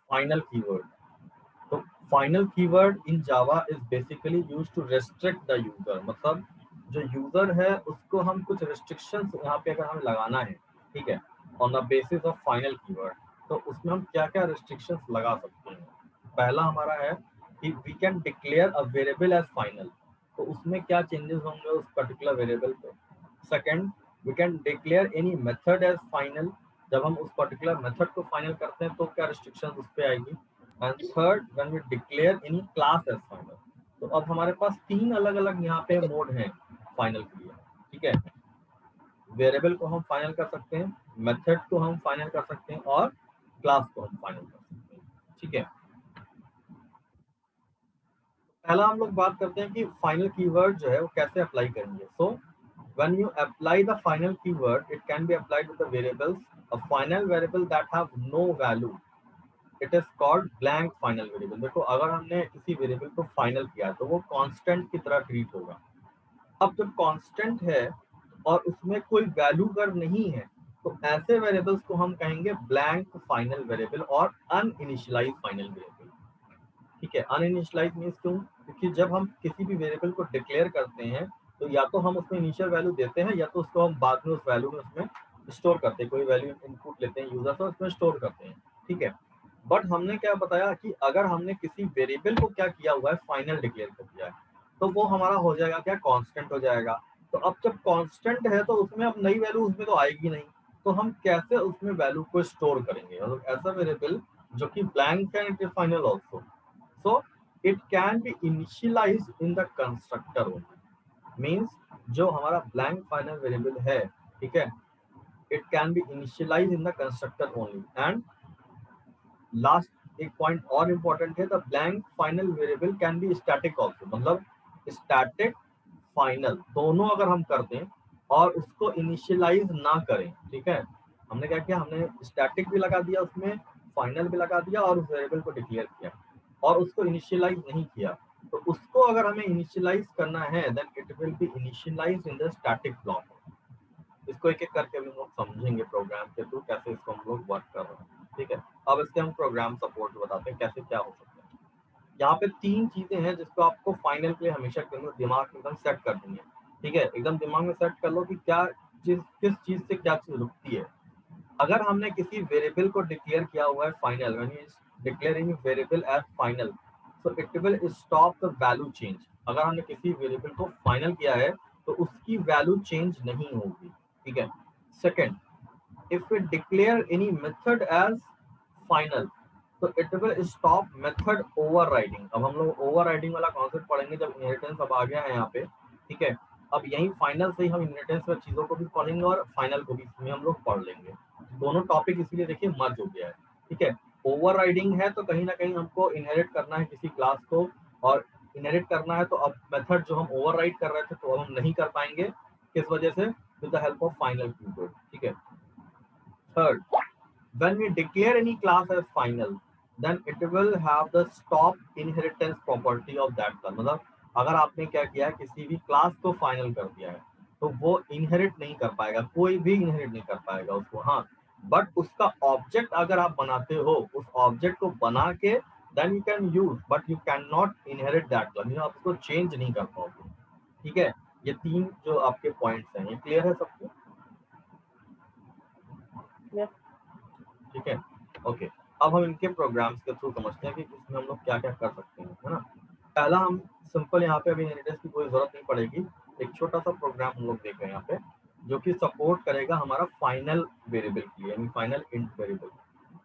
Final keyword. तो final keyword in Java is basically used to restrict the user, मतलब जो user है उसको हम कुछ रेस्ट्रिक्शंस यहाँ पे अगर हमें लगाना है, ठीक है, on the basis of final keyword, तो उसमें हम क्या क्या रेस्ट्रिक्शंस लगा सकते हैं। पहला हमारा है कि we can declare a variable as final, तो उसमें क्या चेंजेस होंगे उस पर्टिकुलर वेरिएबल पे। Second, we can declare any method as final, जब हम उस पर्टिकुलर मेथड को फाइनल करते हैं तो क्या रिस्ट्रिक्शंस उस पे आएगी। And third, when we declare any class as final. तो अब हमारे पास तीन अलग अलग यहाँ पे मोड हैं फाइनल के लिए, ठीक है। वेरिएबल को हम फाइनल कर सकते हैं, मेथड को हम फाइनल कर सकते हैं और क्लास को हम फाइनल कर सकते हैं, ठीक है। पहला हम लोग बात करते हैं कि फाइनल कीवर्ड जो है वो कैसे अप्लाई करेंगे। सो when you apply the final keyword, it can be applied with the variables. A final variable that have no value, it is called blank final variable. देखो अगर हमने किसी वेरिएबल को फाइनल किया तो वो कांस्टेंट की तरह ट्रीट होगा। अब जब कांस्टेंट है और उसमें कोई वैल्यू अगर नहीं है तो ऐसे वेरिएबल्स को हम कहेंगे ब्लैंक फाइनल वेरिएबल और अनइनिशियलाइज फाइनल वेरिएबल, ठीक है। अनइनिशियलाइज मीन्स क्यों, क्योंकि जब हम किसी भी वेरिएबल को डिक्लेयर करते हैं तो या तो हम उसमें इनिशियल वैल्यू देते हैं या तो उसको हम बाद में उस वैल्यू में उसमें स्टोर करते हैं, कोई वैल्यू इनपुट लेते हैं यूजर से उसमें स्टोर करते हैं, ठीक है। बट हमने क्या बताया कि अगर हमने किसी वेरिएबल को क्या किया हुआ है, फाइनल डिक्लेयर कर दिया है, तो वो हमारा हो जाएगा क्या, कांस्टेंट हो जाएगा। तो अब जब कांस्टेंट है तो उसमें अब नई वैल्यू उसमें तो आएगी नहीं, तो हम कैसे उसमें वैल्यू को स्टोर करेंगे, मतलब ऐसा वेरिएबल जो कि ब्लैंक है, it is final also. So it can be initialized in the constructor only. Means जो हमारा blank final variable है, ठीक है, it can be initialized in the constructor only. And last एक पॉइंट और इम्पोर्टेंट है, the blank final variable can be static also, मतलब static final दोनों अगर हम कर दें और उसको इनिशियलाइज ना करें, ठीक है। हमने क्या किया, हमने स्टैटिक भी लगा दिया उसमें, फाइनल भी लगा दिया और उस वेरिएबल को डिक्लेयर किया और उसको इनिशियलाइज नहीं किया, तो उसको अगर हमें इनिशियलाइज करना है then it will be initialise in the static block. इसको एक एक करके हम लोग समझेंगे प्रोग्राम के थ्रू कैसे इसको हम लोग वर्क कर रहे हैं, ठीक है। अब इसके हम प्रोग्राम सपोर्ट बताते हैं कैसे क्या हो सकता है। यहाँ पे तीन चीजें हैं जिसको आपको फाइनल के लिए हमेशा के अंदर दिमाग में एकदम सेट कर देंगे, ठीक है। एकदम दिमाग में सेट कर लो कि क्या चीज किस चीज से क्या चीज रुकती है। अगर हमने किसी वेरिएबल को डिक्लेयर किया हुआ है final, when you declaring variable as final, so it will stop the value change. अगर हमने किसी वेरिएबल को फाइनल किया है तो उसकी वैल्यू चेंज नहीं होगी, ठीक है। Second, if we declare any method as final, तो it will stop method overriding। अब हम लोग overriding वाला कॉन्सेप्ट पढ़ेंगे जब इनहेरिटेंस अब आ गया है यहाँ पे, ठीक है। अब यही फाइनल से ही हम इनहेरिटेंस में चीजों को भी पढ़ेंगे और फाइनल को भी इसमें हम लोग पढ़ लेंगे। दोनों टॉपिक इसीलिए देखिए मर्ज हो गया है, ठीक है। ओवरराइडिंग है तो कहीं ना कहीं हमको इनहेरिट करना है किसी क्लास को, और इनहेरिट करना है तो अब मेथड जो हम ओवरराइड कर रहे थे तो अब हम नहीं कर पाएंगे, किस वजह से, with the help of final keyword, ठीक है। Third, when we declare any class as final, then it will have the stop inheritance property of that class। मतलब अगर आपने क्या किया है, किसी भी क्लास को फाइनल कर दिया है तो वो इनहेरिट नहीं कर पाएगा, कोई भी इनहेरिट नहीं कर पाएगा उसको, हाँ। बट उसका ऑब्जेक्ट अगर आप बनाते हो, उस ऑब्जेक्ट को बना के then you can use, but you can not inherit that class, आप उसको चेंज नहीं कर पाओगे, ठीक है। ये तीन जो आपके पॉइंट्स हैं, ये क्लियर है सबको, यस ठीक है, ओके। अब हम इनके प्रोग्राम्स के थ्रू समझते हैं कि इसमें हम लोग क्या क्या कर सकते हैं, है ना। पहला हम सिंपल यहाँ पे अभी इनहेरिटेंस की कोई जरूरत नहीं पड़ेगी, एक छोटा सा प्रोग्राम हम लोग देख रहे हैं यहाँ पे जो कि सपोर्ट करेगा हमारा फाइनल वेरिएबल के लिए, यानी फाइनल इंट वेरिएबल।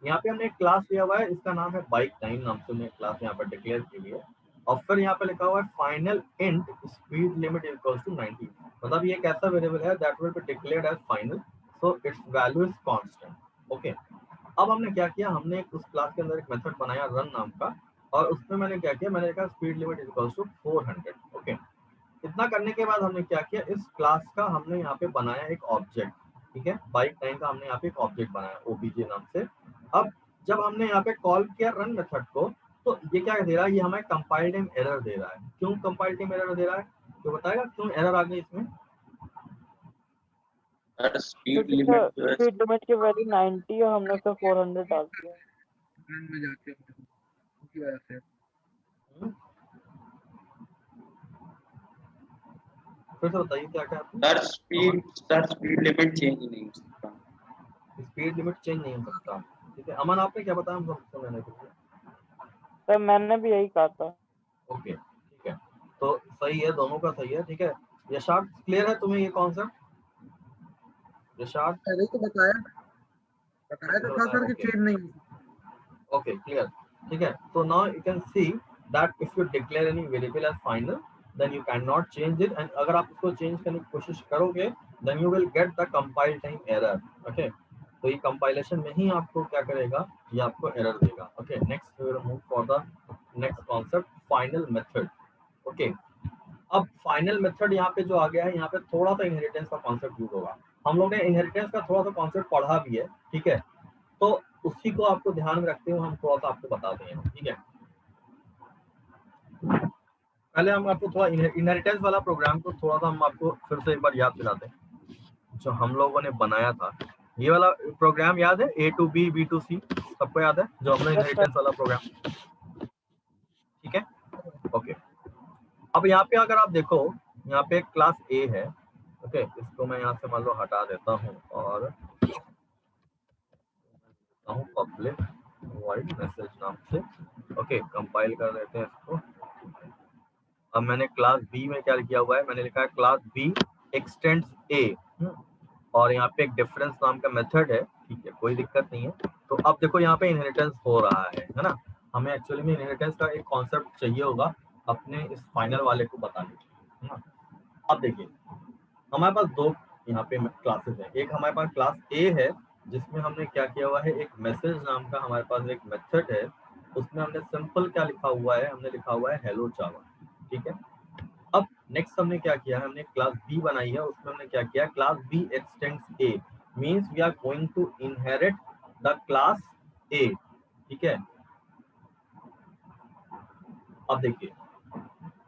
यहाँ पे हमने एक क्लास लिया हुआ है, इसका नाम है बाइक टाइम नाम से हमने क्लास यहाँ पर डिक्लेयर की है, और फिर यहाँ पे लिखा हुआ है final int speed limit equals to 90। मतलब ये एक ऐसा वेरिएबल है that will be declared as final, so its value is constant, okay. अब हमने क्या किया, हमने उस क्लास के अंदर एक मेथड बनाया रन नाम का, और उसमें मैंने क्या किया, मैंने लिखा speed limit is equals to 400, okay. इतना करने के बाद हमने क्या किया, इस क्लास का हमने यहाँ पे बनाया एक ऑब्जेक्ट, ठीक है। बाइक टाइम का हमने यहाँ पे एक ऑब्जेक्ट बनाया ओबीजे नाम से। अब जब हमने यहाँ पे कॉल किया रन मेथड को, तो ये क्या दे रहा है, ये हमें कंपाइल टाइम एरर दे रहा है। क्यों कंपाइल टाइम एरर दे रहा है, तो बताएगा क्यों एरर आ गई इसमें। स्पीड क्योंकि लिमिट सर जो है स्पीड लिमिट की वैल्यू 90 है, हमने उसका 400 डाल दिया। में जाते हैं उनकी वजह से। फिर से बताइए क्या क्या आपने? सर स्पीड लिमिट चेंज नहीं हो सकता। स्पीड लिमिट चेंज नहीं हो सकता। ठीक है, अमन आपने क्या बताया हम सबको मैंने कुछ? सर मैंने भी यही कहा था। ओके ठीक है, तो सही है, दोनों का सही है। ठीक है, यशार्थ क्लियर है तुम्हें ये कॉन्सेप्ट? यशार्थ वही तो बताया तो था सर कि चेंज नहीं हो सकता। Okay clear. ठीक है, तो now you can see that if you declare any variable as final then you can not change it, and अगर आप उसको चेंज करने की कोशिश करोगे then you will get the compile time error. Okay, तो ये कंपाइलेशन में ही आपको क्या करेगा, ये आपको एरर देगा। Okay, next we will move for the next concept, final method. Okay, अब फाइनल मेथड यहाँ पे जो आ गया है, यहाँ पे थोड़ा सा इनहेरिटेंस का कॉन्सेप्ट यूज होगा। हम लोग ने इनहेरिटेंस का थोड़ा सा कॉन्सेप्ट पढ़ा भी है। ठीक है, तो उसी को आपको ध्यान में रखते हुए हम थोड़ा सा आपको बताते हैं। ठीक है, पहले हम आपको थोड़ा इनहेरिटेंस वाला प्रोग्राम को थोड़ा सा हम आपको फिर से एक बार याद दिलाते हैं, जो हम लोगों ने बनाया था। ये वाला प्रोग्राम याद है, A to B, B to C, सबको याद है जो हमने इनहेरिटेंस वाला प्रोग्राम? ठीक है, ओके। अब यहाँ पे अगर आप देखो, यहाँ पे क्लास A है। ओके, इसको मैं यहाँ से मान लो हटा देता हूँ और पब्लिक वॉइड मैसेज नाम से। ओके, कंपाइल कर देते हैं इसको। अब मैंने क्लास B में क्या किया हुआ है, मैंने लिखा है क्लास B एक्सटेंड्स A, और यहाँ पे एक डिफरेंस नाम का मेथड है। ठीक है, कोई दिक्कत नहीं है। तो अब देखो यहाँ पे इनहेरिटेंस हो रहा है ना। हमें एक्चुअली में इनहेरिटेंस का एक कॉन्सेप्ट चाहिए होगा अपने इस फाइनल वाले को बताने के लिए, है ना। अब देखिए हमारे पास दो यहाँ पे क्लासेस हैं। एक हमारे पास क्लास A है जिसमें हमने क्या किया हुआ है, एक मैसेज नाम का हमारे पास एक मेथड है। उसमें हमने सिंपल क्या लिखा हुआ है, हमने लिखा हुआ है हेलो जावा। ठीक है, अब नेक्स्ट हमने क्या किया है, हमने क्लास B बनाई है। उसमें हमने क्या किया, class B extends A means we are going to inherit the class A। ठीक है, अब देखिए,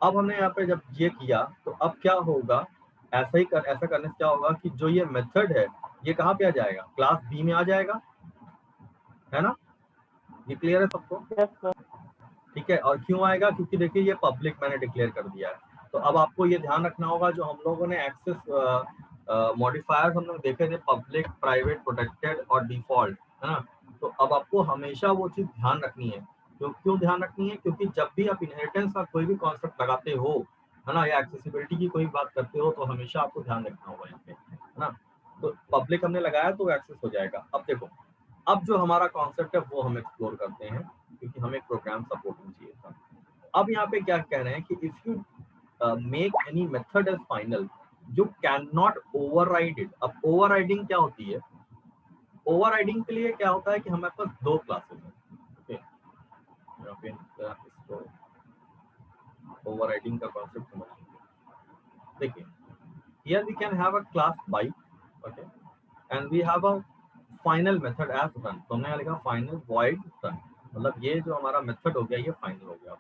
अब हमने यहाँ पे जब ये किया तो अब क्या होगा, ऐसा करने से क्या होगा कि जो ये मेथड है ये कहाँ पे आ जाएगा, क्लास B में आ जाएगा, है ना। ये क्लियर है सबको? Yes sir. ठीक है, और क्यों आएगा, क्योंकि देखिए ये पब्लिक मैंने डिक्लेयर कर दिया है। तो अब आपको ये ध्यान रखना होगा, जो हम लोगों ने एक्सेस मॉडिफायर्स हम लोग देखे थे, पब्लिक, प्राइवेट, प्रोटेक्टेड और डिफॉल्ट, है ना। तो अब आपको हमेशा वो चीज ध्यान रखनी है। क्यों ध्यान रखनी है, क्योंकि जब भी आप इनहेरिटेंस का कोई भी कॉन्सेप्ट लगाते हो, है ना, या एक्सेसिबिलिटी की कोई बात करते हो, तो हमेशा आपको ध्यान रखना होगा यहाँ पे, है ना। तो पब्लिक हमने लगाया तो एक्सेस हो जाएगा। अब देखो, अब जो हमारा कॉन्सेप्ट है वो हम एक्सप्लोर करते हैं, क्योंकि हमें प्रोग्राम सपोर्टिंग चाहिए था। अब यहाँ पे क्या कह रहे हैं कि if you make any method as final you can not override it. अब ओवरराइडिंग क्या होती है, ओवरराइडिंग के लिए क्या होता है कि हमारे पास दो क्लासेस हैं। ओके, यहाँ पे इसको ओवरराइडिंग का कॉन्सेप्ट समझिए। देखिए, here we can have a class byte, okay, and we have a final method as run। तो हमने यहाँ लिखा final void run, मतलब ये जो हमारा मेथड हो गया ये फाइनल हो गया।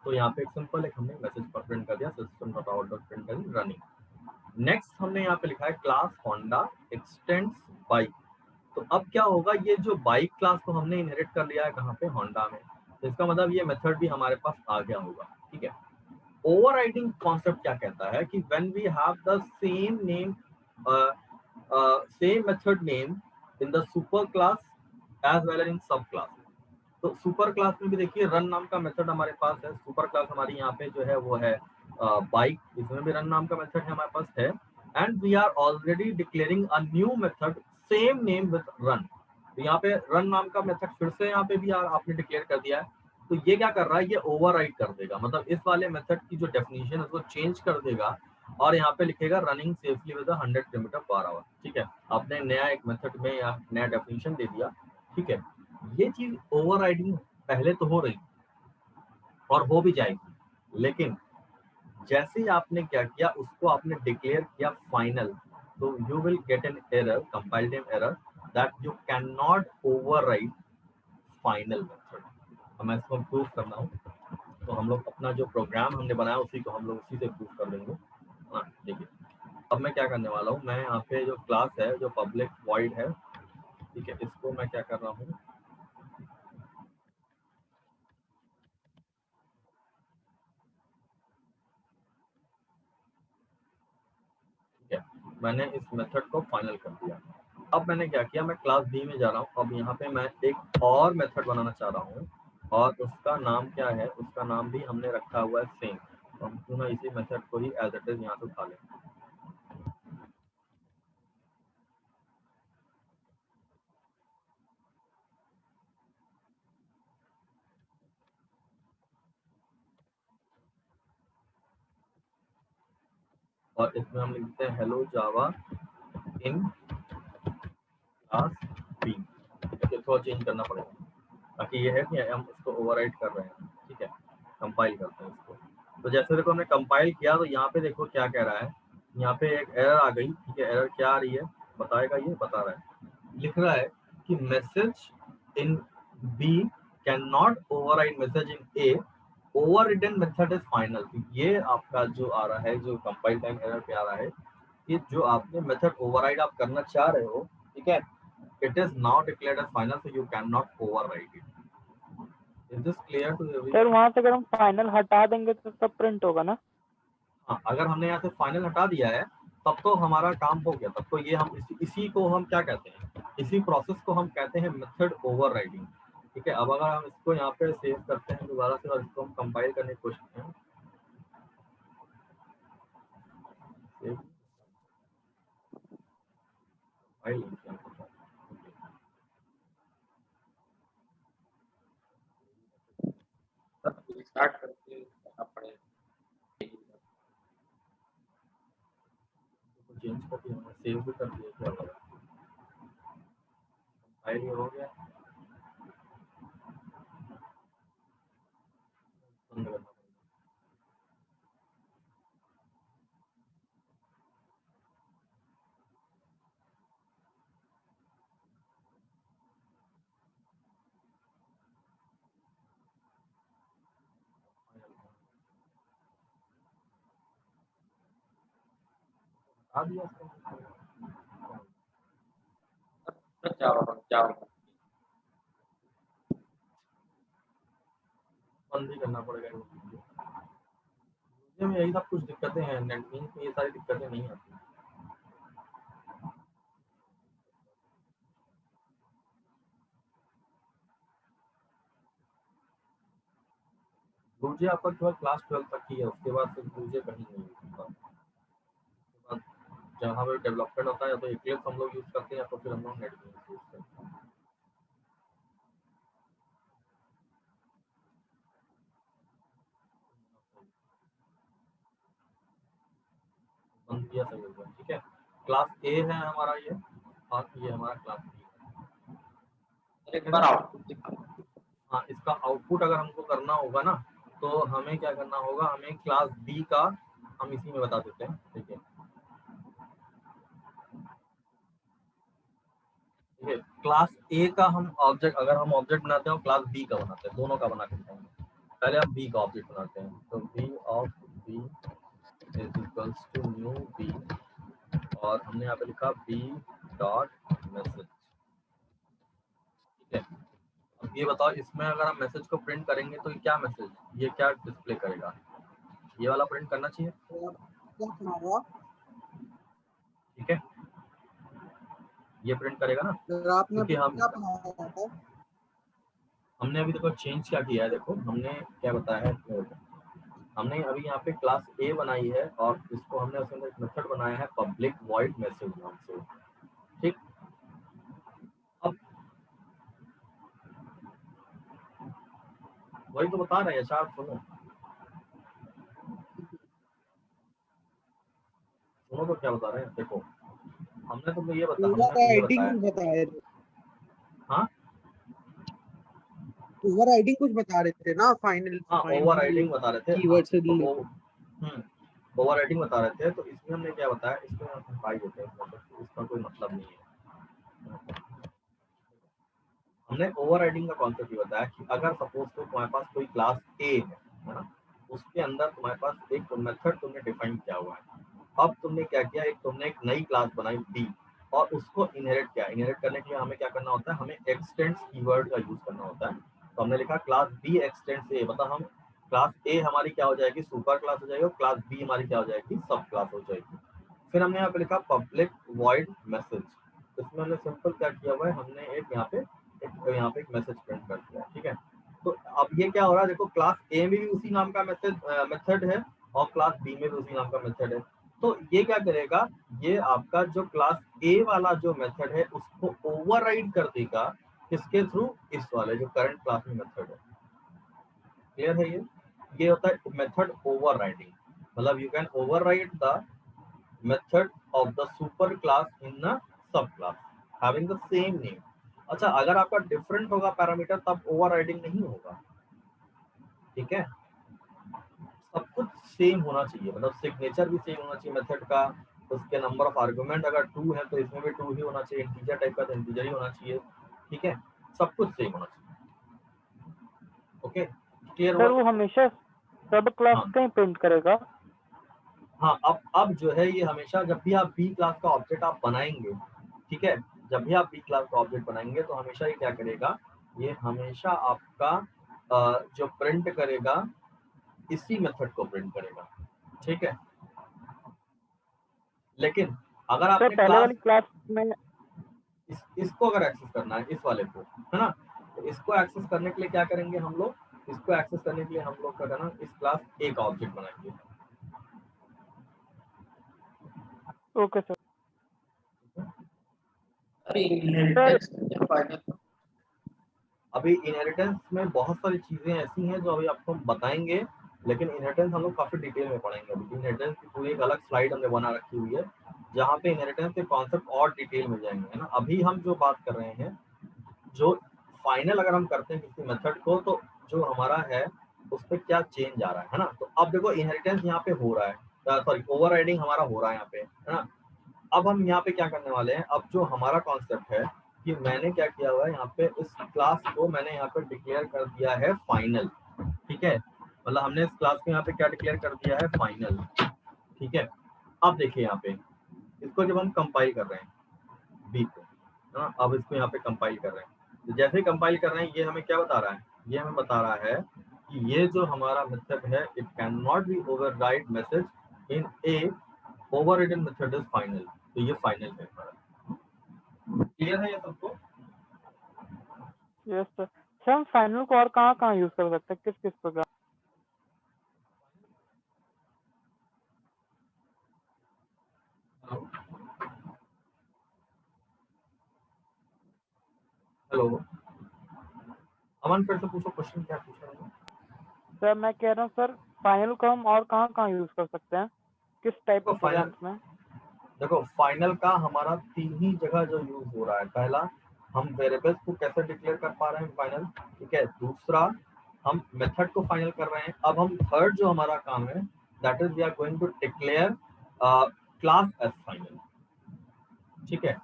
तो यहाँ पे एक सिंपल एक हमने मैसेज पर प्रिंट कर दिया, system dot out dot print कर रनिंग। नेक्स्ट हमने यहाँ पे लिखा है क्लास होंडा एक्सटेंड्स बाइक। तो अब क्या होगा, ये जो बाइक क्लास को हमने इनहेरिट कर लिया है कहाँ पे, होंडा में। तो इसका मतलब ये मेथड भी हमारे पास आ गया होगा। ठीक है, ओवरराइडिंग कॉन्सेप्ट क्या कहता है कि when we have the same name, same method name in the super class as well as in sub class. तो सुपर क्लास में भी देखिए रन नाम का मेथड हमारे पास है। सुपर क्लास हमारी यहाँ पे जो है वो है बाइक, इसमें भी रन नाम का मेथड है हमारे पास है। And we are already declaring a new method same name with run. तो यहाँ पे रन नाम का मेथड फिर से यहाँ पे भी आपने डिक्लेयर कर दिया है। तो ये क्या कर रहा है, ये ओवरराइड कर देगा, मतलब इस वाले मेथड की जो डेफिनेशन है उसको चेंज कर देगा और यहाँ पे लिखेगा running safely with 100 kilometre per hour. ठीक है, आपने नया एक मेथड में या नया डेफिनेशन दे दिया। ठीक है, ये चीज ओवरराइडिंग पहले तो हो रही और हो भी जाएगी, लेकिन जैसे ही आपने क्या किया, उसको आपने डिक्लेयर किया फाइनल, तो you will get an error, compile time error, that you can not override final method. अब मैं इसको प्रूफ करना हूँ, तो हम लोग अपना जो प्रोग्राम हमने बनाया उसी को हम लोग उसी से प्रूफ कर देंगे। हाँ देखिए, अब मैं क्या करने वाला हूँ, मैं यहाँ पे जो क्लास है जो पब्लिक वॉइड है, ठीक है, इसको मैं क्या कर रहा हूँ, मैंने इस मेथड को फाइनल कर दिया। अब मैंने क्या किया, मैं क्लास बी में जा रहा हूँ। अब यहाँ पे मैं एक और मेथड बनाना चाह रहा हूँ और उसका नाम क्या है, उसका नाम भी हमने रखा हुआ है सेम। तो हम क्यों ना इसी मेथड को ही एज इट इज यहाँ से उठा लें। और इसमें हम लिखते हैं hello Java in class B. थोड़ा चेंज करना पड़ेगा ताकि ये है कि हम इसको ओवरराइट कर रहे हैं। ठीक है, कंपाइल करते हैं इसको। तो जैसे देखो हमने कंपाइल किया तो यहाँ पे देखो क्या कह रहा है, यहाँ पे एक एरर आ गई। ठीक है, एरर क्या आ रही है बताएगा, ये बता रहा है, लिख रहा है कि message in B can not override message in A, overridden method is final. ये आपका जो आ रहा है, जो कंपाइल टाइम एरर पे आ रहा है, कि जो आपने मेथड ओवरराइड आप करना चाह रहे हो, ठीक है, it is now declared as final, so you cannot override it. Is this clear to sir everyone? वहां से अगर हम फाइनल हटा देंगे तो तब प्रिंट होगा ना? हाँ, अगर हमने यहाँ से फाइनल हटा दिया है तब तो हमारा काम हो गया। तब तो ये हम इसी को हम क्या कहते हैं, इसी प्रोसेस को हम कहते हैं मेथड ओवरराइडिंग। ठीक है, अब अगर हम इसको यहाँ पे सेव करते हैं दोबारा से और इसको हम कंपाइल करने की कोशिश करते हैं, स्टार्ट करके करना पड़ेगा। चेंज कर दिया, सेव भी कर दिया, क्या होगा, कंपाइल हो गया, बंद करना पड़ेगा। हटा दिया इसको, जावा जावा बंद ही करना पड़ेगा। में यही सब कुछ दिक्कतें हैं, नेटबीन्स में ये सारी दिक्कतें नहीं आती। दूजे आपका केवल क्लास 12 तक ही है, उसके बाद फिर दूजे कहीं नहीं है। उसके बाद जहाँ पे डेवलपमेंट होता है या तो एक्लिप्स हम लोग यूज करते हैं या तो फिर हम लोग नेटबीन्स यूज करते हैं। बंद किया, सही हो गया। ठीक है, क्लास ए है हमारा ये, और ये हमारा क्लास बी। एक बार आउटपुट दिखा। हाँ, इसका आउटपुट अगर हमको करना होगा ना, तो हमें क्या करना होगा, हमें क्लास बी का हम इसी में बता देते हैं। ठीक है, क्लास ए का हम ऑब्जेक्ट, अगर हम ऑब्जेक्ट बनाते हैं क्लास बी का बनाते हैं, दोनों का बना के दिखाएंगे। पहले हम बी का ऑब्जेक्ट बनाते हैं, तो B of B is equals to new B, और हमने यहाँ पे लिखा बी डॉट मैसेज। ठीक है, अब ये बताओ, इसमें अगर हम मैसेज को प्रिंट करेंगे तो ये क्या मैसेज, ये क्या डिस्प्ले करेगा, ये वाला प्रिंट करना चाहिए। ठीक है, ये प्रिंट करेगा ना, क्योंकि हम हमने अभी देखो चेंज क्या किया है। देखो हमने क्या बताया है, हमने अभी यहाँ पे क्लास ए बनाई है और इसको हमने उसके अंदर एक मेथड बनाया है पब्लिक वॉइड मैसेज नाम से। ठीक, अब वही तो बता रहे हैं, अच्छा आप सुनो सुनो तो क्या बता रहे हैं। देखो हमने तुमको ये बताया, हाँ ओवरराइडिंग कुछ बता रहे थे ना, फाइनल हाँ ओवरराइडिंग बता रहे थे, कीवर्ड से ओवरराइडिंग बता रहे थे। तो इसमें हमने क्या बताया, इसमें हम हटाई देते हैं, मतलब इसका कोई मतलब नहीं है। हमने ओवरराइडिंग का कॉन्सेप्ट ये बताया कि अगर सपोज तो तुम्हारे पास कोई क्लास ए है ना, उसके अंदर तुम्हारे पास एक मेथड तुमने डिफाइन किया हुआ है। अब तुमने क्या किया, एक तुमने एक नई क्लास बनाई बी और उसको इनहेरिट किया। इनहेरिट करने के लिए हमें क्या करना होता है, हमें एक्सटेंड्स कीवर्ड का यूज करना होता है। तो हमने लिखा क्लास बी एक्सटेंड्स ए, मतलब हम क्लास ए हमारी क्या हो जाएगी, सुपर क्लास हो जाएगी, और क्लास बी हमारी क्या हो जाएगी, सब क्लास हो जाएगी। फिर हमने यहाँ पे लिखा पब्लिक वॉइड मैसेज, इसमें हमने सिंपल क्या किया हुआ है, हमने एक यहाँ पे एक मैसेज प्रिंट कर दिया, ठीक है। तो अब ये क्या हो रहा है, देखो क्लास ए में भी उसी नाम का मेथड है और क्लास बी में भी उसी नाम का मेथड है। तो ये क्या करेगा, ये आपका जो क्लास ए वाला जो मेथड है उसको ओवरराइड कर देगा, किसके थ्रू, इस वाले जो करंट क्लास में मेथड है। क्लियर है ये होता है मेथड ओवरराइडिंग, मतलब you can override the method of the super class in a sub class having the same name. अच्छा, अगर आपका डिफरेंट होगा पैरामीटर तब ओवरराइडिंग नहीं होगा, ठीक है। सब कुछ सेम होना चाहिए, मतलब सिग्नेचर भी सेम होना चाहिए मेथड का, उसके नंबर ऑफ आर्गुमेंट अगर 2 है तो इसमें भी 2 ही होना चाहिए, इंटीजर टाइप का तो इंटीजर ही होना चाहिए, ठीक है। सब कुछ सेम होना चाहिए। ओके, क्लियर सर हुआ? वो हमेशा सब क्लास हाँ का ही प्रिंट करेगा? हाँ, अब जो है ये हमेशा जब भी आप बी क्लास का ऑब्जेक्ट आप बनाएंगे, ठीक है, जब भी आप बी क्लास का ऑब्जेक्ट बनाएंगे तो हमेशा ये क्या करेगा, ये हमेशा आपका जो प्रिंट करेगा इसी मेथड को प्रिंट करेगा, ठीक है। लेकिन अगर सर आपने पहले क्लास वाली क्लास में इसको अगर एक्सेस करना है, इस वाले को, है ना, तो इसको एक्सेस करने के लिए क्या करेंगे हम लोग, इसको एक्सेस करने के लिए हम लोग क्या करना, इस क्लास ए का ऑब्जेक्ट बनाएंगे। Okay sir. अरे इनहेरिटेंस क्या फायदा? अभी इनहेरिटेंस में बहुत सारी चीजें ऐसी हैं जो अभी आपको हम बताएंगे, लेकिन इनहेरिटेंस हम लोग काफी डिटेल में पढ़ेंगे। अभी इनहेरिटेंस की पूरी एक अलग स्लाइड हमने बना रखी हुई है जहाँ पे इनहेरिटेंस के कॉन्सेप्ट और डिटेल में जाएंगे, है ना। अभी हम जो बात कर रहे हैं, जो फाइनल अगर हम करते हैं किसी मेथड को तो जो हमारा है उस पर क्या चेंज आ रहा है ना। तो अब देखो इनहेरिटेंस यहाँ पे हो रहा है, सॉरी ओवरराइडिंग हमारा हो रहा है यहाँ पे, है ना। अब हम यहाँ पे क्या करने वाले हैं, अब जो हमारा कॉन्सेप्ट है कि मैंने क्या किया हुआ है, यहाँ पे इस क्लास को मैंने यहाँ पे डिक्लेयर कर दिया है फाइनल, ठीक है। मतलब हमने इस क्लास को यहाँ पे क्या डिक्लेयर कर दिया है, फाइनल, ठीक है। अब देखिए यहाँ पे इसको जब हम कंपाइल कर रहे हैं बी को, है ना, अब इसको यहाँ पे कंपाइल कर रहे हैं, तो जैसे ही कंपाइल कर रहे हैं ये हमें क्या बता रहा है, ये हमें बता रहा है कि ये जो हमारा मेथड है it can not be override message in A overridden method is final. तो ये फाइनल है हमारा। क्लियर है ये सबको? Yes sir. सर हम फाइनल को और कहाँ यूज कर सकते हैं, किस किस प्रोग्राम? हेलो अमन, फिर से पूछो क्वेश्चन, क्या पूछ रहे हैं? सर मैं कह रहा हूँ सर फाइनल को हम और कहाँ यूज कर सकते हैं, किस टाइप देखो के फाइनल, प्रोग्राम्स में? देखो फाइनल का हमारा 3 ही जगह जो यूज हो रहा है। पहला, हम वेरिएबल्स को कैसे डिक्लेयर कर पा रहे हैं फाइनल, ठीक है। दूसरा, हम मेथड को फाइनल कर रहे हैं। अब हम थर्ड जो हमारा काम है that is we are going to declare class as final, ठीक है।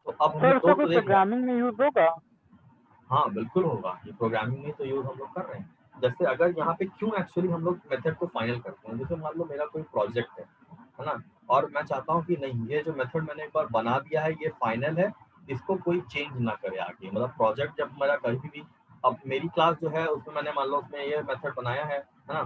तो अब हमने सर उसका दो कोई तो देख लिया। प्रोग्रामिंग में यूज होगा? हाँ बिल्कुल होगा, ये प्रोग्रामिंग में तो यूज हम लोग कर रहे हैं। जैसे अगर यहाँ पे क्यों एक्चुअली हम लोग मेथड को फाइनल करते हैं, जैसे मान लो मेरा कोई प्रोजेक्ट है ना, और मैं चाहता हूँ कि नहीं ये जो मेथड मैंने एक बार बना दिया है ये फाइनल है, इसको कोई चेंज ना करे आगे। मतलब प्रोजेक्ट जब मेरा कभी भी, अब मेरी क्लास जो है उसमें मैंने मान लो उसमें ये मेथड बनाया है ना,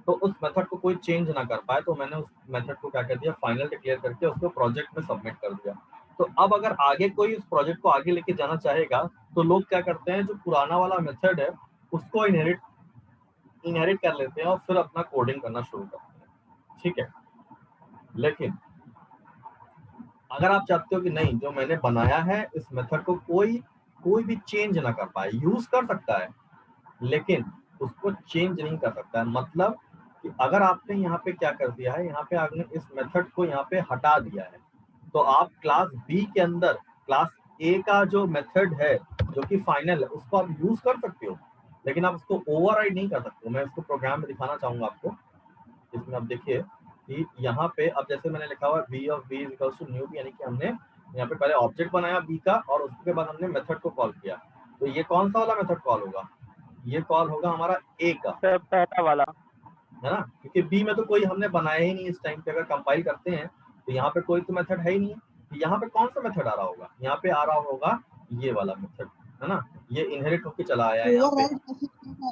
तो उस मेथड को कोई चेंज ना कर पाए, तो मैंने उस मेथड को क्या कर दिया, फाइनल डिक्लेयर करके उसको प्रोजेक्ट में सबमिट कर दिया। तो अब अगर आगे कोई उस प्रोजेक्ट को आगे लेके जाना चाहेगा तो लोग क्या करते हैं, जो पुराना वाला मेथड है उसको इनहेरिट कर लेते हैं और फिर अपना कोडिंग करना शुरू करते हैं, ठीक है। लेकिन अगर आप चाहते हो कि नहीं, जो मैंने बनाया है इस मेथड को कोई भी चेंज ना कर पाए, यूज कर सकता है लेकिन उसको चेंज नहीं कर सकता है, मतलब कि अगर आपने यहाँ पे क्या कर दिया है, यहाँ पे आपने इस मेथड को यहाँ पे हटा दिया है, तो आप क्लास बी के अंदर क्लास ए का जो मेथड है जो कि फाइनल है उसको आप यूज कर सकते हो, लेकिन आप उसको ओवरराइड नहीं कर सकते हो। मैं इसको प्रोग्राम में दिखाना चाहूंगा आपको, इसमें आप देखिए कि यहाँ पे अब जैसे मैंने लिखा हुआ B of B equals to new, यानी कि हमने यहाँ पे पहले ऑब्जेक्ट बनाया बी का और उसके बाद हमने मेथड को कॉल किया। तो ये कौन सा वाला मेथड कॉल होगा, ये कॉल होगा हमारा ए का, सर पहला वाला। है ना, क्योंकि बी में तो कोई हमने बनाया ही नहीं इस टाइम पे। अगर कंपाइल करते हैं तो यहाँ पे कोई तो मेथड है ही नहीं, तो यहाँ पे कौन सा मेथड आ रहा होगा, यहाँ पे आ रहा होगा ये वाला मेथड, है ना, ये इनहेरिट होके चला आया है यहाँ पे।